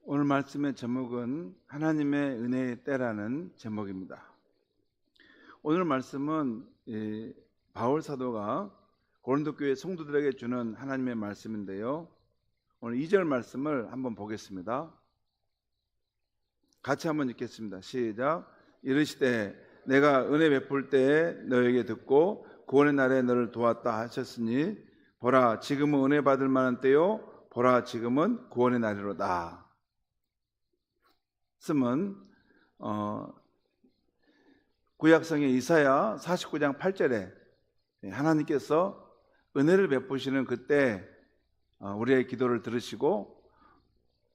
오늘 말씀의 제목은 하나님의 은혜의 때라는 제목입니다. 오늘 말씀은 바울 사도가 고린도 교회 성도들에게 주는 하나님의 말씀인데요. 오늘 2절 말씀을 한번 보겠습니다. 같이 한번 읽겠습니다. 시작. 이르시되 내가 은혜 베풀 때에 너에게 듣고 구원의 날에 너를 도왔다 하셨으니 보라 지금은 은혜 받을 만한 때요 보라 지금은 구원의 날이로다. 말씀은 구약성의 이사야 49장 8절에 하나님께서 은혜를 베푸시는 그때 우리의 기도를 들으시고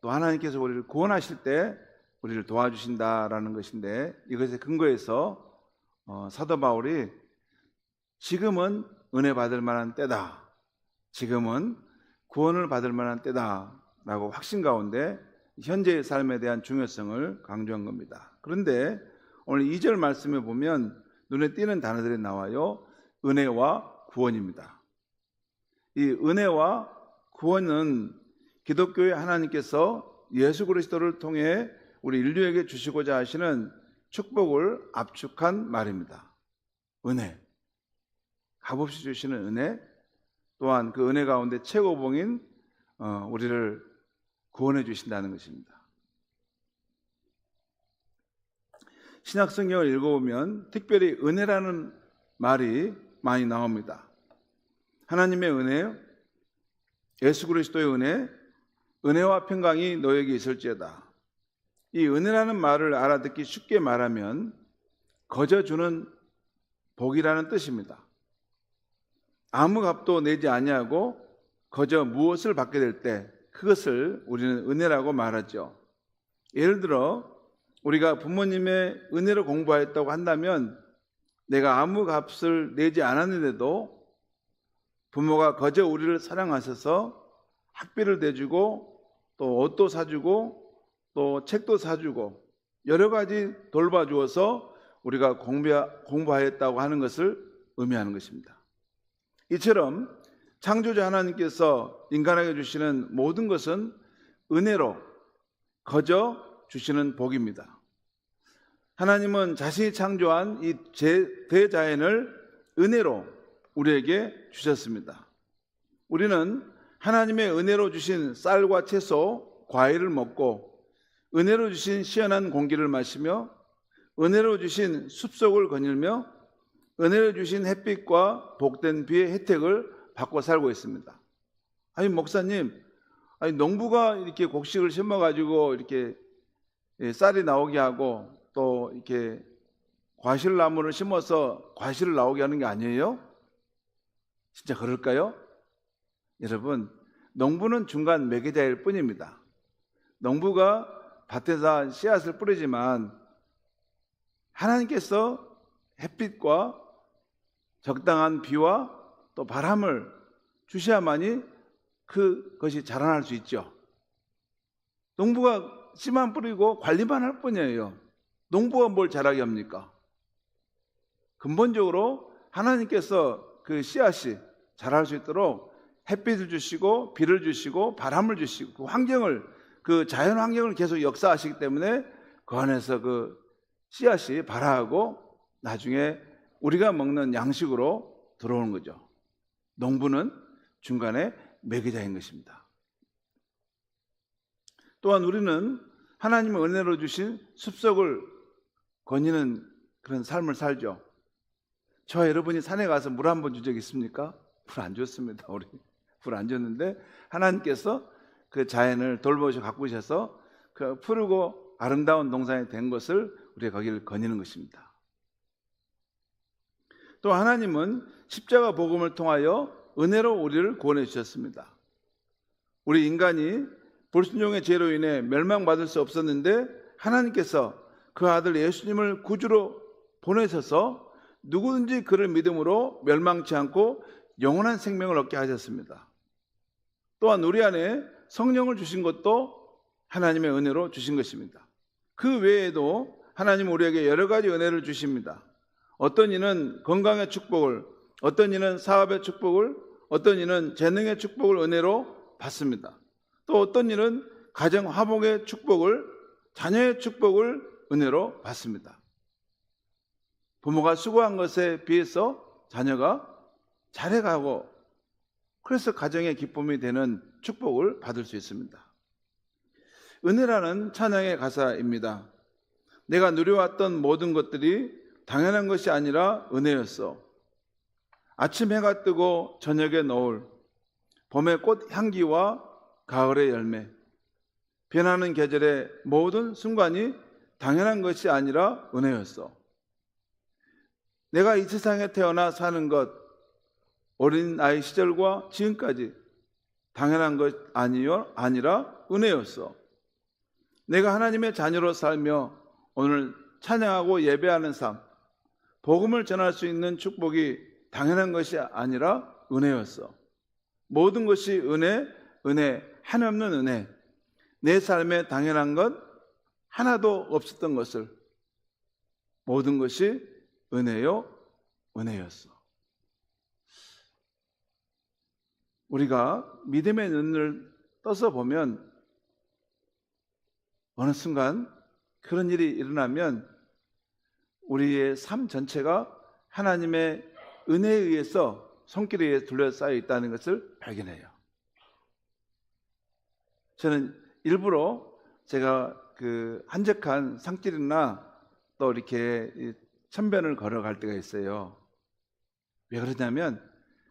또 하나님께서 우리를 구원하실 때 우리를 도와주신다라는 것인데, 이것에 근거해서 사도 바울이 지금은 은혜 받을 만한 때다, 지금은 구원을 받을 만한 때다라고 확신 가운데 현재의 삶에 대한 중요성을 강조한 겁니다. 그런데 오늘 2절 말씀에 보면 눈에 띄는 단어들이 나와요. 은혜와 구원입니다. 이 은혜와 구원은 기독교의 하나님께서 예수 그리스도를 통해 우리 인류에게 주시고자 하시는 축복을 압축한 말입니다. 은혜, 값없이 주시는 은혜, 또한 그 은혜 가운데 최고봉인 우리를 구원해 주신다는 것입니다. 신약 성경을 읽어보면 특별히 은혜라는 말이 많이 나옵니다. 하나님의 은혜, 예수 그리스도의 은혜, 은혜와 평강이 너에게 있을지어다. 이 은혜라는 말을 알아듣기 쉽게 말하면 거저 주는 복이라는 뜻입니다. 아무 값도 내지 아니하고 거저 무엇을 받게 될 때 그것을 우리는 은혜라고 말하죠. 예를 들어 우리가 부모님의 은혜로 공부하였다고 한다면 내가 아무 값을 내지 않았는데도 부모가 거저 우리를 사랑하셔서 학비를 대주고 또 옷도 사주고 또 책도 사주고 여러 가지 돌봐주어서 우리가 공부하였다고 하는 것을 의미하는 것입니다. 이처럼 창조자 하나님께서 인간에게 주시는 모든 것은 은혜로 거저 주시는 복입니다. 하나님은 자신이 창조한 이 대자연을 은혜로 우리에게 주셨습니다. 우리는 하나님의 은혜로 주신 쌀과 채소, 과일을 먹고 은혜로 주신 시원한 공기를 마시며 은혜로 주신 숲속을 거닐며 은혜로 주신 햇빛과 복된 비의 혜택을 받고 살고 있습니다. 아니 목사님, 아니 농부가 이렇게 곡식을 심어가지고 이렇게 쌀이 나오게 하고 또 이렇게 과실나무를 심어서 과실을 나오게 하는 게 아니에요? 진짜 그럴까요? 여러분, 농부는 중간 매개자일 뿐입니다. 농부가 밭에다 씨앗을 뿌리지만 하나님께서 햇빛과 적당한 비와 또 바람을 주셔야만이 그것이 자라날 수 있죠. 농부가 씨만 뿌리고 관리만 할 뿐이에요. 농부가 뭘 자라게 합니까? 근본적으로 하나님께서 그 씨앗이 자랄 수 있도록 햇빛을 주시고 비를 주시고 바람을 주시고 그 환경을, 그 자연 환경을 계속 역사하시기 때문에 그 안에서 그 씨앗이 발화하고 나중에 우리가 먹는 양식으로 들어오는 거죠. 농부는 중간에 매개자인 것입니다. 또한 우리는 하나님의 은혜로 주신 숲속을 거니는 그런 삶을 살죠. 저 여러분이 산에 가서 물 한 번 준 적 있습니까? 불 안 줬습니다. 우리 불 안 줬는데 하나님께서 그 자연을 돌보셔 가꾸셔서 그 푸르고 아름다운 동산이 된 것을 우리가 거기를 거니는 것입니다. 또 하나님은 십자가 복음을 통하여 은혜로 우리를 구원해 주셨습니다. 우리 인간이 불순종의 죄로 인해 멸망받을 수 없었는데 하나님께서 그 아들 예수님을 구주로 보내셔서 누구든지 그를 믿음으로 멸망치 않고 영원한 생명을 얻게 하셨습니다. 또한 우리 안에 성령을 주신 것도 하나님의 은혜로 주신 것입니다. 그 외에도 하나님은 우리에게 여러 가지 은혜를 주십니다. 어떤 이는 건강의 축복을, 어떤 이는 사업의 축복을, 어떤 이는 재능의 축복을 은혜로 받습니다. 또 어떤 이는 가정 화목의 축복을, 자녀의 축복을 은혜로 받습니다. 부모가 수고한 것에 비해서 자녀가 잘해가고, 그래서 가정의 기쁨이 되는 축복을 받을 수 있습니다. 은혜라는 찬양의 가사입니다. 내가 누려왔던 모든 것들이 당연한 것이 아니라 은혜였어. 아침 해가 뜨고 저녁의 노을, 봄의 꽃 향기와 가을의 열매, 변하는 계절의 모든 순간이 당연한 것이 아니라 은혜였어. 내가 이 세상에 태어나 사는 것, 어린 아이 시절과 지금까지 당연한 것 아니라 은혜였어. 내가 하나님의 자녀로 살며 오늘 찬양하고 예배하는 삶, 복음을 전할 수 있는 축복이 당연한 것이 아니라 은혜였어. 모든 것이 은혜, 한없는 은혜. 내 삶에 당연한 것 하나도 없었던 것을, 모든 것이 은혜였어. 우리가 믿음의 눈을 떠서 보면 어느 순간 그런 일이 일어나면 우리의 삶 전체가 하나님의 은혜에 의해서, 손길에 의해서 둘러싸여 있다는 것을 발견해요. 저는 일부러 제가 그 한적한 산길이나 또 이렇게 천변을 걸어갈 때가 있어요. 왜 그러냐면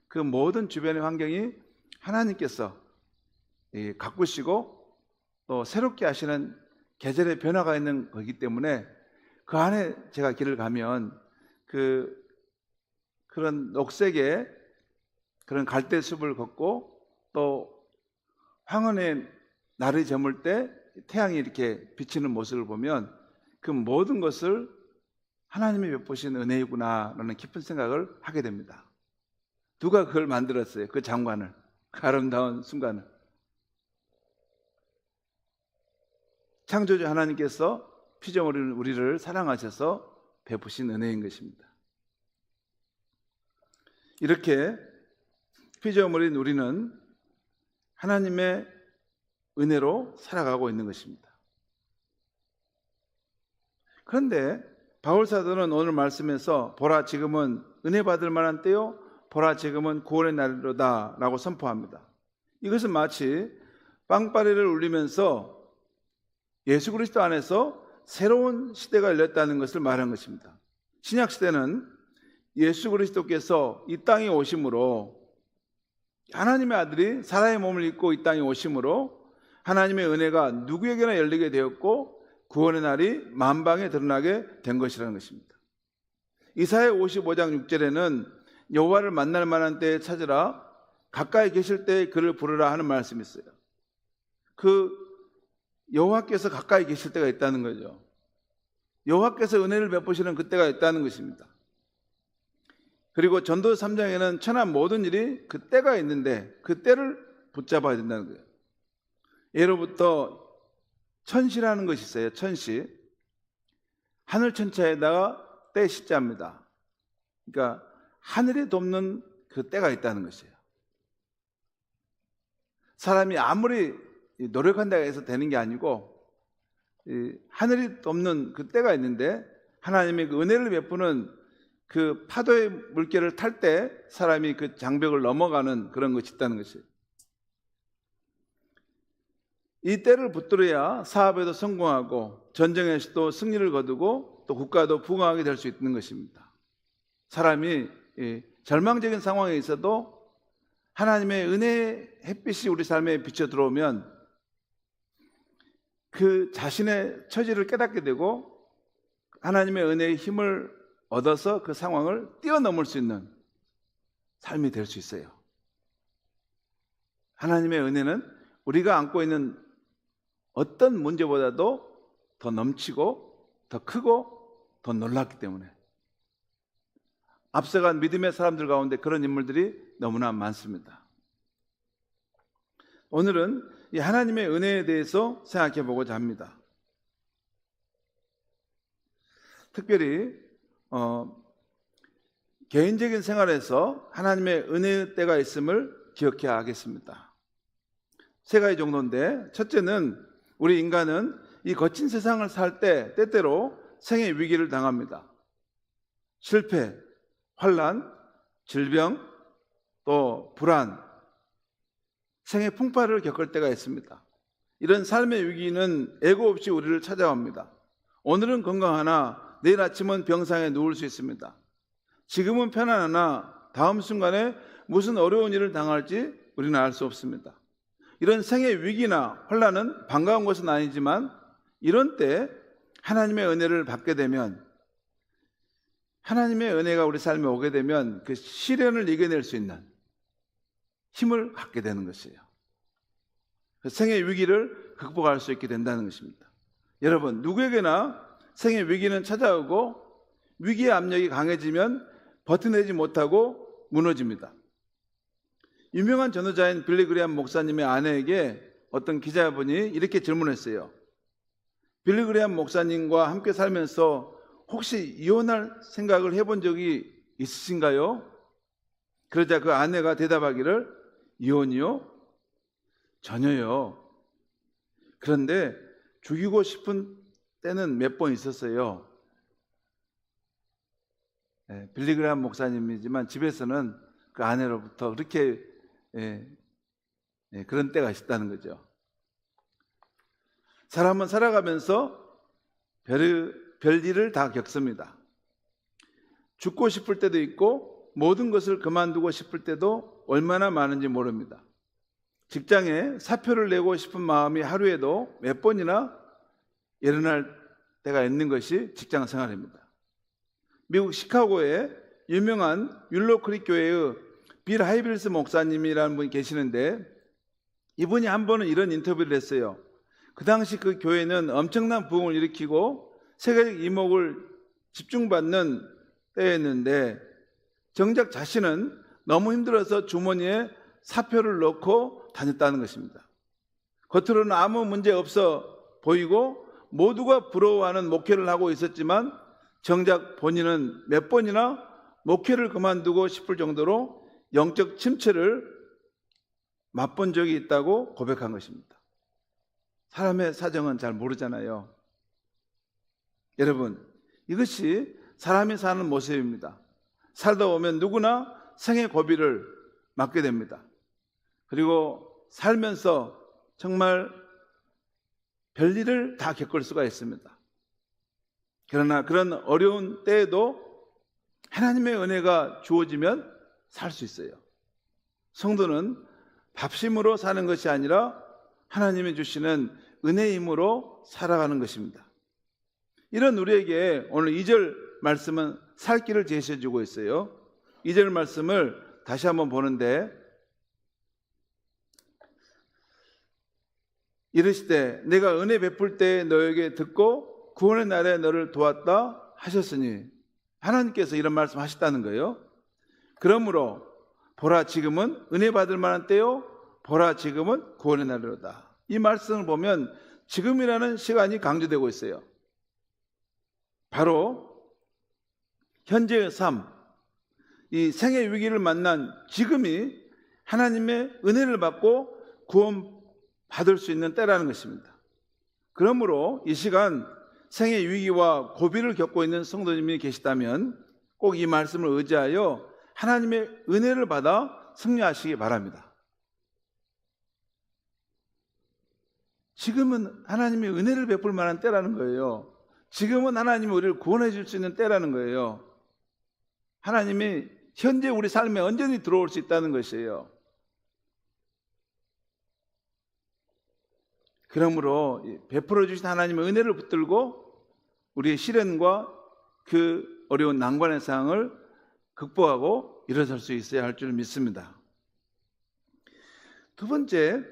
그 모든 주변의 환경이 하나님께서 가꾸시고 또 새롭게 하시는 계절의 변화가 있는 거기 때문에 그 안에 제가 길을 가면 그런 녹색의 그런 갈대숲을 걷고 또 황혼의 날이 저물 때 태양이 이렇게 비치는 모습을 보면 그 모든 것을 하나님이 베푸신 은혜이구나라는 깊은 생각을 하게 됩니다. 누가 그걸 만들었어요? 그 장관을, 그 아름다운 순간을. 창조주 하나님께서 피조물 우리를 사랑하셔서 베푸신 은혜인 것입니다. 이렇게 피조물인 우리는 하나님의 은혜로 살아가고 있는 것입니다. 그런데 바울 사도는 오늘 말씀에서 보라 지금은 은혜 받을 만한 때요, 보라 지금은 구원의 날이로다 라고 선포합니다. 이것은 마치 빵빠레를 울리면서 예수 그리스도 안에서 새로운 시대가 열렸다는 것을 말한 것입니다. 신약 시대는 예수 그리스도께서 이 땅에 오심으로, 하나님의 아들이 사람의 몸을 입고 이 땅에 오심으로 하나님의 은혜가 누구에게나 열리게 되었고 구원의 날이 만방에 드러나게 된 것이라는 것입니다. 이사야 55장 6절에는 여호와를 만날 만한 때에 찾으라, 가까이 계실 때에 그를 부르라 하는 말씀이 있어요. 그 여호와께서 가까이 계실 때가 있다는 거죠. 여호와께서 은혜를 베푸시는 그때가 있다는 것입니다. 그리고 전도 3장에는 천한 모든 일이 그 때가 있는데 그 때를 붙잡아야 된다는 거예요. 예로부터 천시라는 것이 있어요. 천시. 하늘 천차에다가 때 시자입니다. 그러니까 하늘이 돕는 그 때가 있다는 것이에요. 사람이 아무리 노력한다고 해서 되는 게 아니고 하늘이 돕는 그 때가 있는데 하나님의 그 은혜를 베푸는 그 파도의 물결을 탈 때 사람이 그 장벽을 넘어가는 그런 것이 있다는 것이에요. 이 때를 붙들어야 사업에도 성공하고 전쟁에서도 승리를 거두고 또 국가도 부강하게 될 수 있는 것입니다. 사람이 절망적인 상황에 있어도 하나님의 은혜의 햇빛이 우리 삶에 비쳐 들어오면 그 자신의 처지를 깨닫게 되고 하나님의 은혜의 힘을 얻어서 그 상황을 뛰어넘을 수 있는 삶이 될 수 있어요. 하나님의 은혜는 우리가 안고 있는 어떤 문제보다도 더 넘치고 더 크고 더 놀랍기 때문에 앞서간 믿음의 사람들 가운데 그런 인물들이 너무나 많습니다. 오늘은 이 하나님의 은혜에 대해서 생각해 보고자 합니다. 특별히 개인적인 생활에서 하나님의 은혜의 때가 있음을 기억해야 하겠습니다. 세 가지 정도인데, 첫째는 우리 인간은 이 거친 세상을 살 때 때때로 생의 위기를 당합니다. 실패, 환난, 질병, 또 불안, 생의 풍파를 겪을 때가 있습니다. 이런 삶의 위기는 예고 없이 우리를 찾아옵니다. 오늘은 건강하나 내일 아침은 병상에 누울 수 있습니다. 지금은 편안하나 다음 순간에 무슨 어려운 일을 당할지 우리는 알 수 없습니다. 이런 생의 위기나 혼란은 반가운 것은 아니지만 이런 때 하나님의 은혜를 받게 되면, 하나님의 은혜가 우리 삶에 오게 되면 그 시련을 이겨낼 수 있는 힘을 갖게 되는 것이에요. 생의 위기를 극복할 수 있게 된다는 것입니다. 여러분, 누구에게나 생의 위기는 찾아오고 위기의 압력이 강해지면 버텨내지 못하고 무너집니다. 유명한 전도자인 빌리 그레이엄 목사님의 아내에게 어떤 기자분이 이렇게 질문했어요. 빌리 그레이엄 목사님과 함께 살면서 혹시 이혼할 생각을 해본 적이 있으신가요? 그러자 그 아내가 대답하기를, 이혼이요? 전혀요. 그런데 죽이고 싶은 때는 몇 번 있었어요. 빌리 그레이엄 목사님이지만 집에서는 그 아내로부터 그렇게 그런 때가 있었다는 거죠. 사람은 살아가면서 별일을 다 겪습니다. 죽고 싶을 때도 있고 모든 것을 그만두고 싶을 때도 얼마나 많은지 모릅니다. 직장에 사표를 내고 싶은 마음이 하루에도 몇 번이나 일어날 때가 있는 것이 직장 생활입니다. 미국 시카고에 유명한 율로크릭 교회의 빌 하이빌스 목사님이라는 분이 계시는데, 이분이 한 번은 이런 인터뷰를 했어요. 그 당시 그 교회는 엄청난 부흥을 일으키고 세계적 이목을 집중받는 때였는데, 정작 자신은 너무 힘들어서 주머니에 사표를 넣고 다녔다는 것입니다. 겉으로는 아무 문제 없어 보이고 모두가 부러워하는 목회를 하고 있었지만 정작 본인은 몇 번이나 목회를 그만두고 싶을 정도로 영적 침체를 맛본 적이 있다고 고백한 것입니다. 사람의 사정은 잘 모르잖아요. 여러분, 이것이 사람이 사는 모습입니다. 살다 보면 누구나 생의 고비를 맞게 됩니다. 그리고 살면서 정말 별일을 다 겪을 수가 있습니다. 그러나 그런 어려운 때에도 하나님의 은혜가 주어지면 살 수 있어요. 성도는 밥심으로 사는 것이 아니라 하나님이 주시는 은혜의 힘으로 살아가는 것입니다. 이런 우리에게 오늘 2절 말씀은 살 길을 제시해 주고 있어요. 2절 말씀을 다시 한번 보는데, 이르시되 내가 은혜 베풀 때 너에게 듣고 구원의 날에 너를 도왔다 하셨으니, 하나님께서 이런 말씀 하셨다는 거예요. 그러므로 보라 지금은 은혜 받을 만한 때요, 보라 지금은 구원의 날이로다. 이 말씀을 보면 지금이라는 시간이 강조되고 있어요. 바로 현재의 삶, 이 생의 위기를 만난 지금이 하나님의 은혜를 받고 구원 받을 수 있는 때라는 것입니다. 그러므로 이 시간 생의 위기와 고비를 겪고 있는 성도님이 계시다면 꼭 이 말씀을 의지하여 하나님의 은혜를 받아 승리하시기 바랍니다. 지금은 하나님의 은혜를 베풀 만한 때라는 거예요. 지금은 하나님이 우리를 구원해 줄 수 있는 때라는 거예요. 하나님이 현재 우리 삶에 언제든지 들어올 수 있다는 것이에요. 그러므로 베풀어 주신 하나님의 은혜를 붙들고 우리의 시련과 그 어려운 난관의 상황을 극복하고 일어설 수 있어야 할 줄 믿습니다. 두 번째,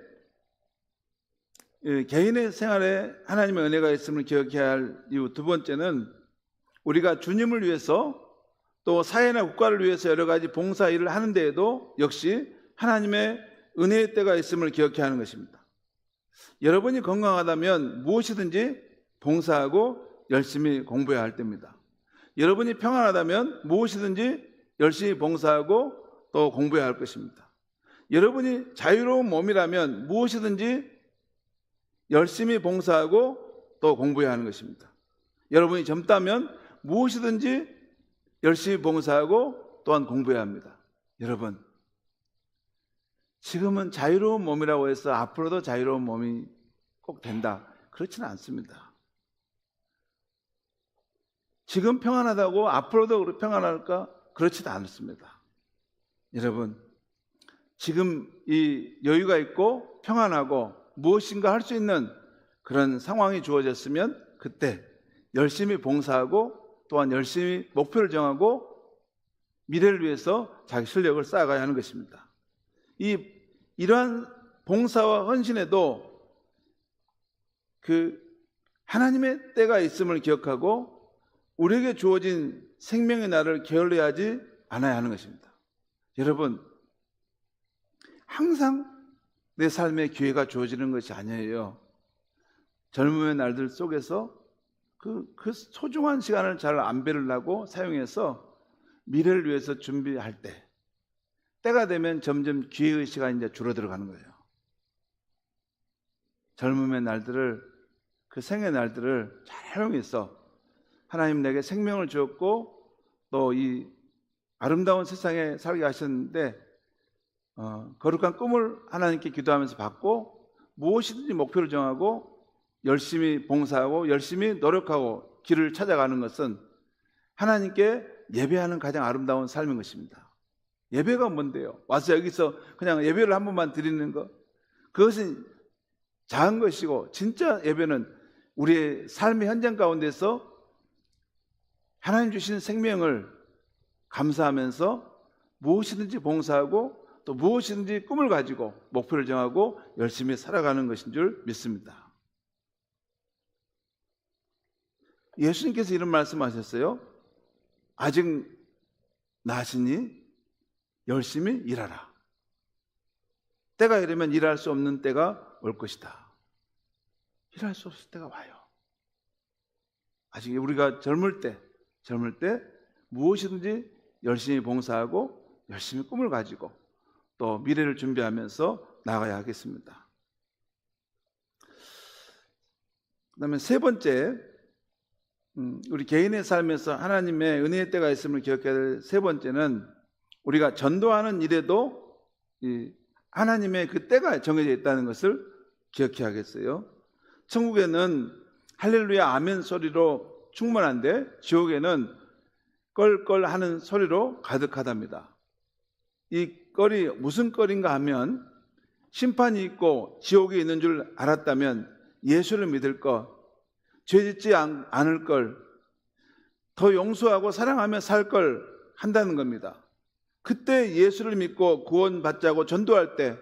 개인의 생활에 하나님의 은혜가 있음을 기억해야 할 이유 두 번째는, 우리가 주님을 위해서 또 사회나 국가를 위해서 여러 가지 봉사 일을 하는 데에도 역시 하나님의 은혜의 때가 있음을 기억해야 하는 것입니다. 여러분이 건강하다면 무엇이든지 봉사하고 열심히 공부해야 할 때입니다. 여러분이 평안하다면 무엇이든지 열심히 봉사하고 또 공부해야 할 것입니다. 여러분이 자유로운 몸이라면 무엇이든지 열심히 봉사하고 또 공부해야 하는 것입니다. 여러분이 젊다면 무엇이든지 열심히 봉사하고 또한 공부해야 합니다. 여러분, 지금은 자유로운 몸이라고 해서 앞으로도 자유로운 몸이 꼭 된다, 그렇지는 않습니다. 지금 평안하다고 앞으로도 평안할까? 그렇지도 않습니다. 여러분, 지금 이 여유가 있고 평안하고 무엇인가 할 수 있는 그런 상황이 주어졌으면 그때 열심히 봉사하고 또한 열심히 목표를 정하고 미래를 위해서 자기 실력을 쌓아가야 하는 것입니다. 이러한 봉사와 헌신에도 그 하나님의 때가 있음을 기억하고 우리에게 주어진 생명의 날을 게을리 하지 않아야 하는 것입니다. 여러분, 항상 내 삶에 기회가 주어지는 것이 아니에요. 젊음의 날들 속에서 그 소중한 시간을 잘 안배를 하고 사용해서 미래를 위해서 준비할 때가 되면 점점 기회의 시간이 이제 줄어들어가는 거예요. 젊음의 날들을, 그 생의 날들을 잘 활용해서 하나님 내게 생명을 주었고 또 이 아름다운 세상에 살게 하셨는데 거룩한 꿈을 하나님께 기도하면서 받고 무엇이든지 목표를 정하고 열심히 봉사하고 열심히 노력하고 길을 찾아가는 것은 하나님께 예배하는 가장 아름다운 삶인 것입니다. 예배가 뭔데요? 와서 여기서 그냥 예배를 한 번만 드리는 것, 그것은 작은 것이고 진짜 예배는 우리의 삶의 현장 가운데서 하나님 주신 생명을 감사하면서 무엇이든지 봉사하고 또 무엇이든지 꿈을 가지고 목표를 정하고 열심히 살아가는 것인 줄 믿습니다. 예수님께서 이런 말씀하셨어요. 아직 나시니 열심히 일하라. 때가 이르면 일할 수 없는 때가 올 것이다. 일할 수 없을 때가 와요. 아직 우리가 젊을 때 무엇이든지 열심히 봉사하고 열심히 꿈을 가지고 또 미래를 준비하면서 나가야 하겠습니다. 그다음에 세 번째, 우리 개인의 삶에서 하나님의 은혜의 때가 있음을 기억해야 될 세 번째는 우리가 전도하는 일에도 하나님의 그 때가 정해져 있다는 것을 기억해야겠어요. 천국에는 할렐루야 아멘 소리로 충분한데 지옥에는 껄껄 하는 소리로 가득하답니다. 이 껄이 무슨 껄인가 하면 심판이 있고 지옥이 있는 줄 알았다면 예수를 믿을 것, 죄짓지 않을 걸, 더 용서하고 사랑하며 살 걸 한다는 겁니다. 그때 예수를 믿고 구원받자고 전도할 때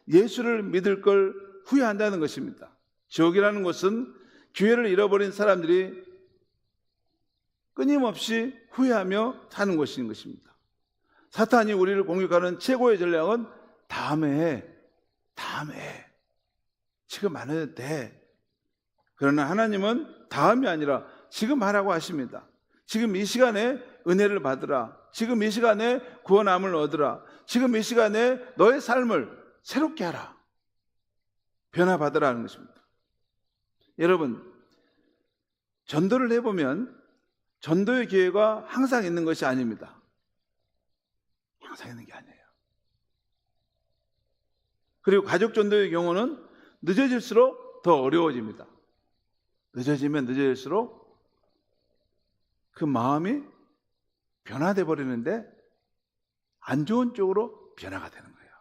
예수를 믿을 걸 후회한다는 것입니다. 지옥이라는 곳은 기회를 잃어버린 사람들이 끊임없이 후회하며 사는 곳인 것입니다. 사탄이 우리를 공격하는 최고의 전략은 다음에 해. 지금 안 해도 돼. 그러나 하나님은 다음이 아니라 지금 하라고 하십니다. 지금 이 시간에 은혜를 받으라. 지금 이 시간에 구원함을 얻으라. 지금 이 시간에 너의 삶을 새롭게 하라. 변화받으라는 것입니다. 여러분, 전도를 해보면 전도의 기회가 항상 있는 것이 아닙니다. 항상 있는 게 아니에요. 그리고 가족 전도의 경우는 늦어질수록 더 어려워집니다. 늦어지면 늦어질수록 그 마음이 변화돼 버리는데 안 좋은 쪽으로 변화가 되는 거예요.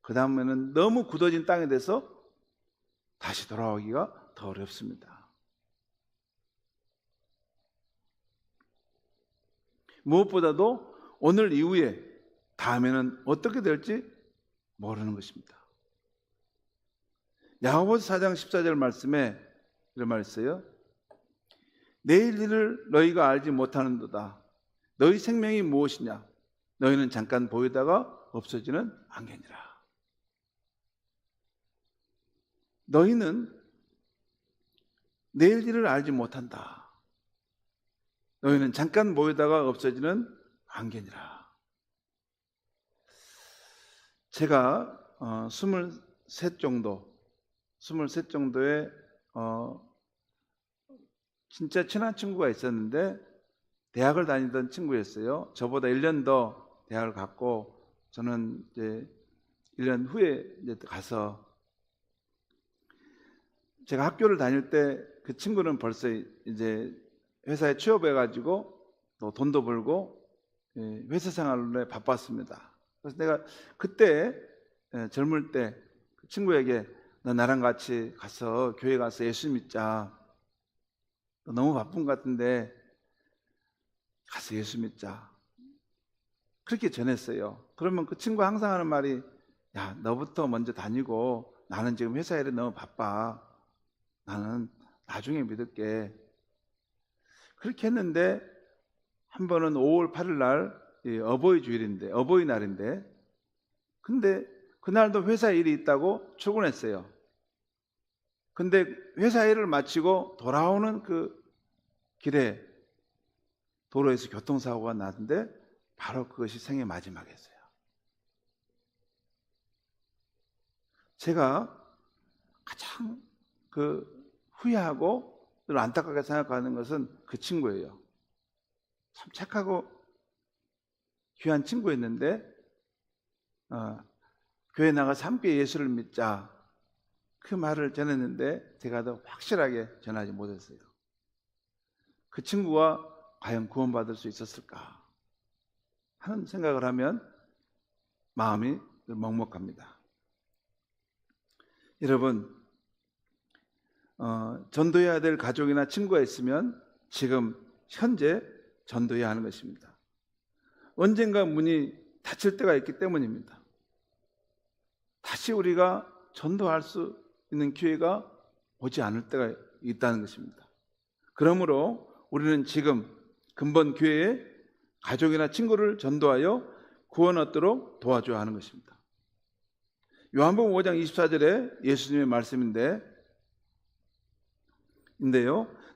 그 다음에는 너무 굳어진 땅에 대해서 다시 돌아오기가 더 어렵습니다. 무엇보다도 오늘 이후에 다음에는 어떻게 될지 모르는 것입니다. 야고보서 4장 14절 말씀에 이런 말이 있어요. 내일 일을 너희가 알지 못하는도다. 너희 생명이 무엇이냐? 너희는 잠깐 보이다가 없어지는 안개니라. 너희는 내일 일을 알지 못한다. 너희는 잠깐 보이다가 없어지는 안개니라. 제가 23 정도 23 정도의 진짜 친한 친구가 있었는데 대학을 다니던 친구였어요. 저보다 1년 더 대학을 갔고 저는 이제 1년 후에 이제 가서, 제가 학교를 다닐 때 그 친구는 벌써 이제 회사에 취업해가지고 또 돈도 벌고 회사 생활에 바빴습니다. 그래서 내가 그때 젊을 때 그 친구에게 너 나랑 같이 가서 교회 가서 예수 믿자. 너 너무 바쁜 것 같은데 가서 예수 믿자. 그렇게 전했어요. 그러면 그 친구가 항상 하는 말이, 야, 너부터 먼저 다니고 나는 지금 회사 일에 너무 바빠. 나는 나중에 믿을게. 그렇게 했는데 한 번은 5월 8일 날 어버이날인데 근데 그날도 회사 일이 있다고 출근했어요. 근데 회사 일을 마치고 돌아오는 그 길에 도로에서 교통사고가 났는데 바로 그것이 생애 마지막이었어요. 제가 가장 후회하고 늘 안타깝게 생각하는 것은 그 친구예요. 참 착하고 귀한 친구였는데 교회 나가서 함께 예수를 믿자, 그 말을 전했는데 제가 더 확실하게 전하지 못했어요. 그 친구가 과연 구원받을 수 있었을까 하는 생각을 하면 마음이 먹먹합니다. 여러분, 전도해야 될 가족이나 친구가 있으면 지금 현재 전도해야 하는 것입니다. 언젠가 문이 닫힐 때가 있기 때문입니다. 다시 우리가 전도할 수 있는 기회가 오지 않을 때가 있다는 것입니다. 그러므로 우리는 지금 근본 교회에 가족이나 친구를 전도하여 구원 얻도록 도와줘야 하는 것입니다. 요한복음 5장 24절에 예수님의 말씀인데요,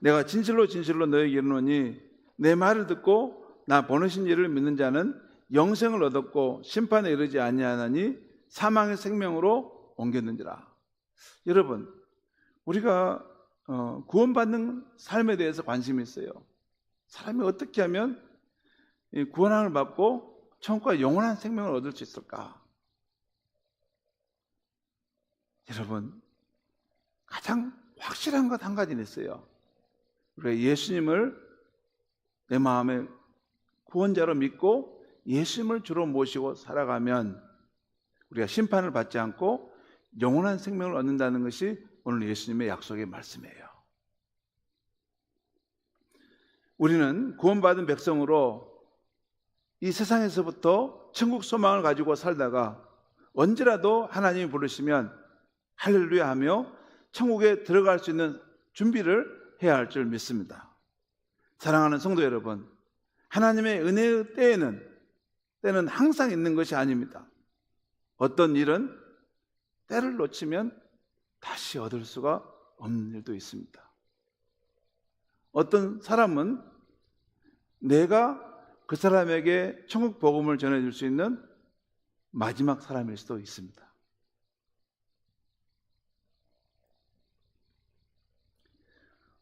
내가 진실로 진실로 너에게 이르노니 내 말을 듣고 나 보내신 이를 믿는 자는 영생을 얻었고 심판에 이르지 아니하나니 사망의 생명으로 옮겼는지라. 여러분, 우리가 구원받는 삶에 대해서 관심이 있어요. 사람이 어떻게 하면 구원함을 받고 천국과 영원한 생명을 얻을 수 있을까? 여러분, 가장 확실한 것 한 가지는 있어요. 우리가 예수님을 내 마음의 구원자로 믿고 예수님을 주로 모시고 살아가면 우리가 심판을 받지 않고 영원한 생명을 얻는다는 것이 오늘 예수님의 약속의 말씀이에요. 우리는 구원받은 백성으로 이 세상에서부터 천국 소망을 가지고 살다가 언제라도 하나님이 부르시면 할렐루야 하며 천국에 들어갈 수 있는 준비를 해야 할 줄 믿습니다. 사랑하는 성도 여러분, 하나님의 은혜의 때는 항상 있는 것이 아닙니다. 어떤 일은 때를 놓치면 다시 얻을 수가 없는 일도 있습니다. 어떤 사람은 내가 그 사람에게 천국 복음을 전해줄 수 있는 마지막 사람일 수도 있습니다.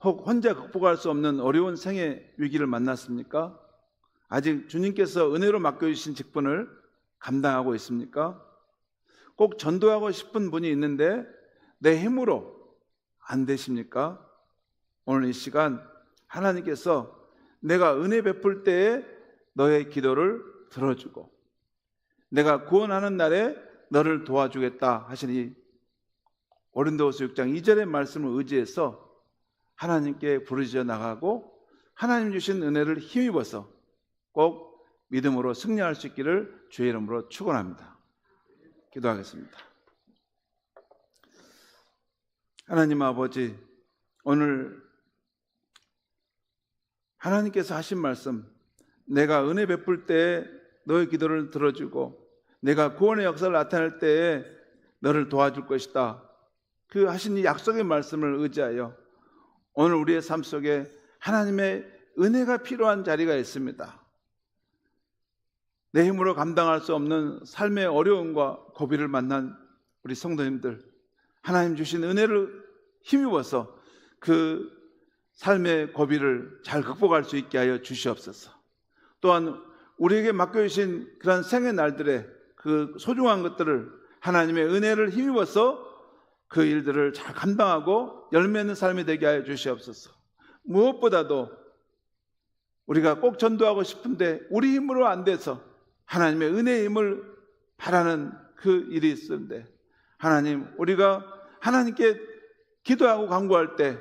혹 혼자 극복할 수 없는 어려운 생의 위기를 만났습니까? 아직 주님께서 은혜로 맡겨주신 직분을 감당하고 있습니까? 꼭 전도하고 싶은 분이 있는데 내 힘으로 안 되십니까? 오늘 이 시간 하나님께서 내가 은혜 베풀 때에 너의 기도를 들어주고 내가 구원하는 날에 너를 도와주겠다 하시니 고린도후서 6장 2절의 말씀을 의지해서 하나님께 부르짖어 나가고 하나님 주신 은혜를 힘입어서 꼭 믿음으로 승리할 수 있기를 주의 이름으로 축원합니다. 기도하겠습니다. 하나님 아버지, 오늘 하나님께서 하신 말씀, 내가 은혜 베풀 때에 너의 기도를 들어주고 내가 구원의 역사를 나타낼 때에 너를 도와줄 것이다, 그 하신 이 약속의 말씀을 의지하여 오늘 우리의 삶 속에 하나님의 은혜가 필요한 자리가 있습니다. 내 힘으로 감당할 수 없는 삶의 어려움과 고비를 만난 우리 성도님들, 하나님 주신 은혜를 힘입어서 그 삶의 고비를 잘 극복할 수 있게 하여 주시옵소서. 또한 우리에게 맡겨주신 그런 생의 날들에 그 소중한 것들을 하나님의 은혜를 힘입어서 그 일들을 잘 감당하고 열매 있는 삶이 되게 하여 주시옵소서. 무엇보다도 우리가 꼭 전도하고 싶은데 우리 힘으로 안 돼서 하나님의 은혜의 힘을 바라는 그 일이 있는데, 하나님, 우리가 하나님께 기도하고 간구할 때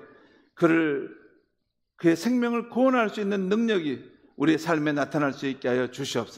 그의 생명을 구원할 수 있는 능력이 우리의 삶에 나타날 수 있게 하여 주시옵소서.